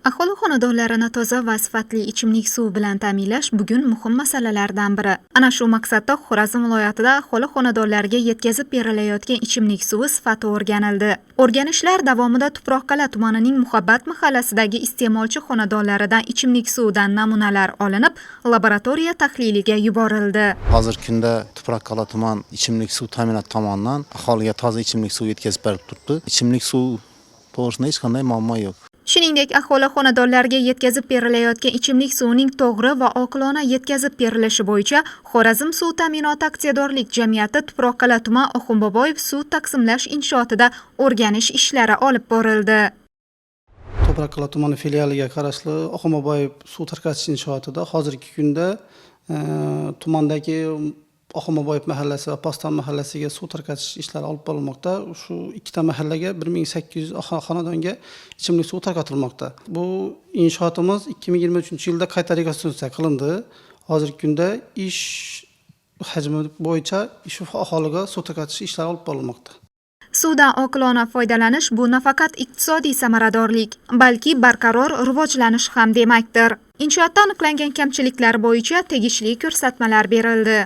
Aholi xonadonlarini toza va sifatli ichimlik suvi bilan ta'minlash bugun muhim masalalardan biri. Ana shu maqsadda Xorazm viloyatida aholi xonadonlariga yetkazib berilayotgan ichimlik suvi sifati o'rganildi. O'rganishlar davomida Tuproqqal'a tumanining Muhabbat mahallasidagi iste'molchi xonadonlaridan ichimlik suvidan namunalar olinib, laboratoriya tahliliga yuborildi. Hozirgi kunda Tuproqqal'a tuman ichimlik suv ta'minoti tomonidan aholiga toza ichimlik suv yetkazib berib turibdi. Ichimlik suv to'g'risida hech qanday muammo yo'q. Shuningdek, aholi xonadonlariga yetkazib berilayotgan ichimlik suvining to'g'ri va oqilona yetkazib berilishi bo'yicha Xorazm suv ta'minoti aksiyadorlik jamiyati Tuproqqal'a tuman Oxunboboyev suv taqsimlash inshootida o'rganish ishlari olib borildi. Tuproqqal'a tumani filialiga qarashli Oxunboboyev suv tarqatish inshootida hozirgi kunda tumandagi Oxunboboyev mahallasi va Poston mahallasiga suv tarqatish ishlari olib borilmoqda. Shu ikkita mahallaga 1800 xonadonga ichimlik suvi tarqatilmoqda. Bu inshootimiz 2023-yilda qayta rekonstruksiya qilindi. Hozirgi kunda ish hajmi bo'yicha shu aholiga suv tarqatish ishlari olib borilmoqda. Suvdan oqilona foydalanish bu nafaqat iqtisodiy samaradorlik, balki barqaror rivojlanish ham demakdir. Inshootda aniqlangan kamchiliklar bo'yicha tegishli ko'rsatmalar berildi.